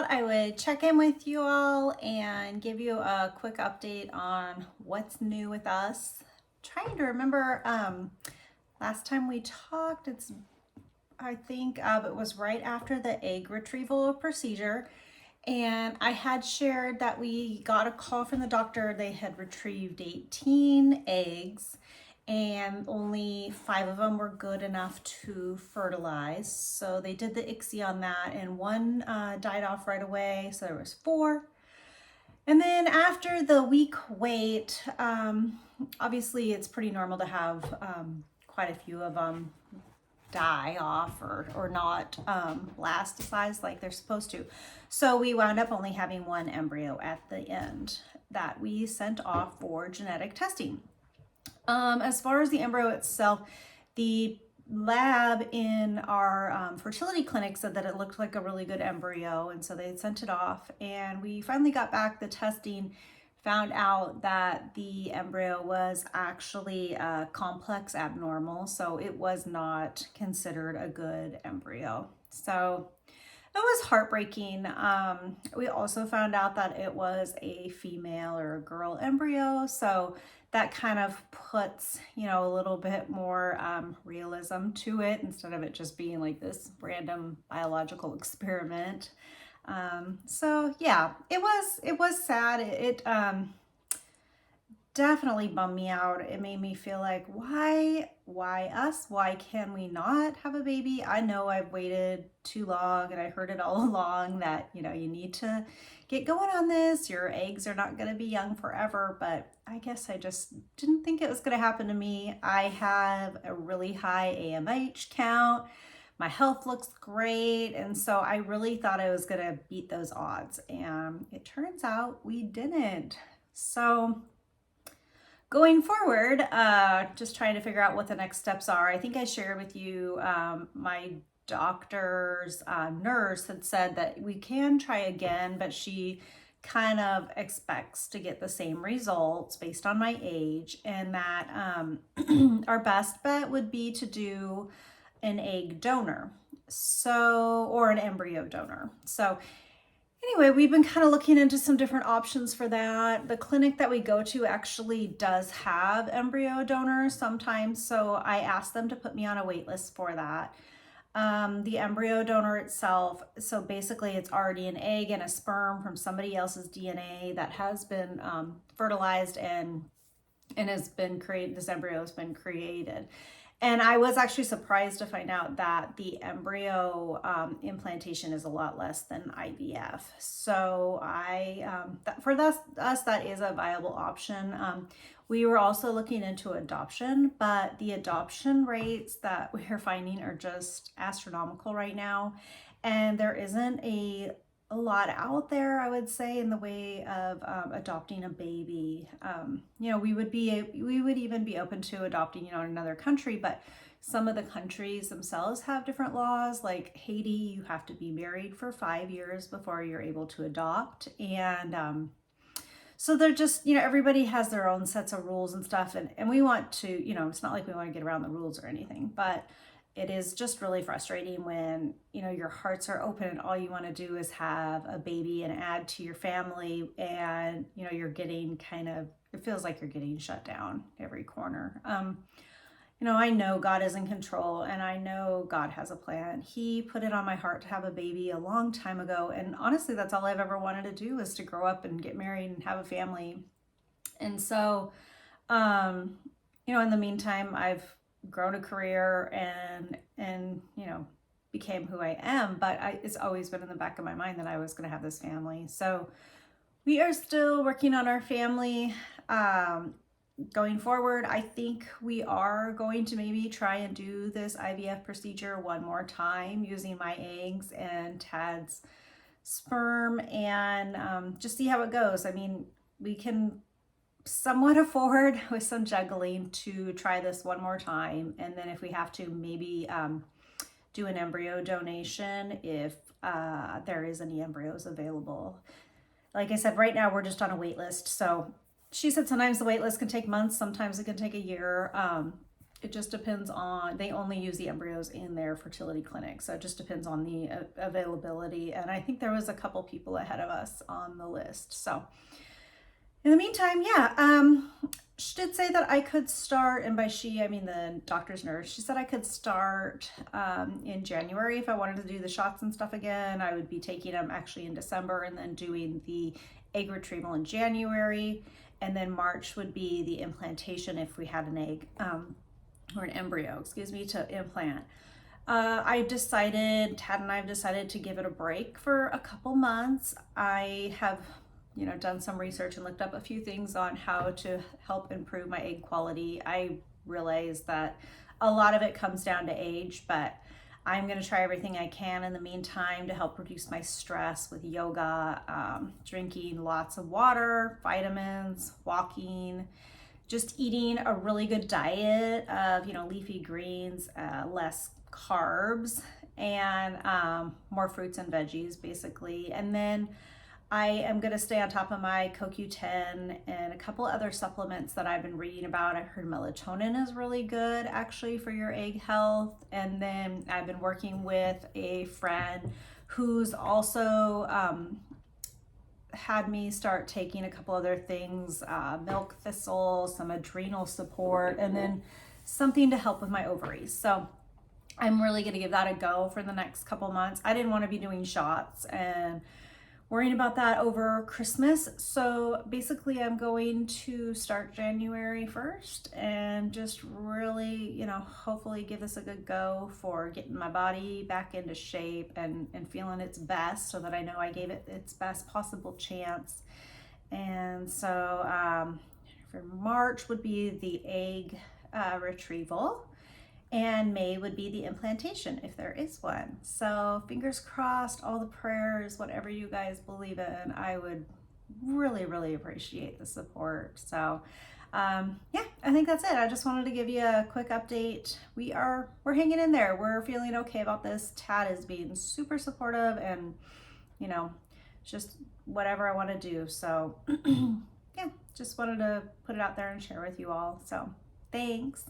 thought I would check in with you all and give you a quick update on what's new with us. Trying to remember, last time we talked, I think it was right after the egg retrieval procedure. And I had shared that we got a call from the doctor. They had retrieved 18 eggs and only 5 of them were good enough to fertilize. So they did the ICSI on that, and one died off right away. So there was 4. And then after the week wait, obviously it's pretty normal to have quite a few of them die off or not last the size like they're supposed to. So we wound up only having 1 embryo at the end that we sent off for genetic testing. As far as the embryo itself, the lab in our fertility clinic said that it looked like a really good embryo, and so they had sent it off, and we finally got back the testing, found out that the embryo was actually a complex abnormal, so it was not considered a good embryo. So it was heartbreaking. We also found out that it was a female or a girl embryo, so that kind of puts, a little bit more realism to it instead of it just being like this random biological experiment. So yeah, it was sad. It definitely bummed me out. It made me feel like, why us? Why can we not have a baby? I know I've waited too long, and I heard it all along that, you need to get going on this. Your eggs are not going to be young forever, but I guess I just didn't think it was going to happen to me. I have a really high AMH count. My health looks great, and so I really thought I was going to beat those odds, and it turns out we didn't. So going forward, just trying to figure out what the next steps are. I think I shared with you my doctor's nurse had said that we can try again, but she kind of expects to get the same results based on my age, and that our best bet would be to do an egg donor, or an embryo donor. So anyway, we've been kind of looking into some different options for that. The clinic that we go to actually does have embryo donors sometimes, so I asked them to put me on a wait list for that. The embryo donor itself, so basically it's already an egg and a sperm from somebody else's DNA that has been fertilized and has been created. This embryo has been created. And I was actually surprised to find out that the embryo implantation is a lot less than IVF. So for us, that is a viable option. We were also looking into adoption, but the adoption rates that we're finding are just astronomical right now. And there isn't a lot out there, I would say, in the way of adopting a baby. We would even be open to adopting, in another country, but some of the countries themselves have different laws. Like Haiti, you have to be married for 5 years before you're able to adopt. And so they're just, everybody has their own sets of rules and stuff. And we want to, it's not like we want to get around the rules or anything, but it is just really frustrating when, your hearts are open and all you want to do is have a baby and add to your family, and, you're getting it feels like you're getting shut down every corner. I know God is in control, and I know God has a plan. He put it on my heart to have a baby a long time ago. And honestly, that's all I've ever wanted to do, is to grow up and get married and have a family. And so, in the meantime, I've grown a career and became who I am, but it's always been in the back of my mind that I was going to have this family. So we are still working on our family. Going forward, I think we are going to maybe try and do this IVF procedure one more time using my eggs and Tad's sperm, and just see how it goes. I mean, we can somewhat afford, with some juggling, to try this one more time, and then if we have to, maybe do an embryo donation if there is any embryos available. Like I said, right now we're just on a wait list. So she said sometimes the wait list can take months, sometimes it can take a year. it just depends on, they only use the embryos in their fertility clinic. So it just depends on the availability. And I think there was a couple people ahead of us on the list. So in the meantime, yeah, she did say that I could start, and by she, I mean the doctor's nurse. She said I could start in January if I wanted to do the shots and stuff again. I would be taking them actually in December and then doing the egg retrieval in January. And then March would be the implantation if we had an egg, or an embryo, excuse me, to implant. Tad and I have decided to give it a break for a couple months. I have done some research and looked up a few things on how to help improve my egg quality. I realize that a lot of it comes down to age, but I'm going to try everything I can in the meantime to help reduce my stress with yoga, drinking lots of water, vitamins, walking, just eating a really good diet of, leafy greens, less carbs, and more fruits and veggies, basically. And then I am going to stay on top of my CoQ10 and a couple other supplements that I've been reading about. I heard melatonin is really good actually for your egg health. And then I've been working with a friend who's also had me start taking a couple other things, milk thistle, some adrenal support, and then something to help with my ovaries. So I'm really going to give that a go for the next couple months. I didn't want to be doing shots and worrying about that over Christmas. So basically I'm going to start January 1st and just really, hopefully give this a good go for getting my body back into shape and feeling its best, so that I know I gave it its best possible chance. And so for March would be the egg retrieval. And May would be the implantation, if there is one. So fingers crossed, all the prayers, whatever you guys believe in, I would really, really appreciate the support. So yeah, I think that's it. I just wanted to give you a quick update. We're hanging in there. We're feeling okay about this. Tad is being super supportive and, just whatever I want to do. So yeah, just wanted to put it out there and share with you all. So thanks.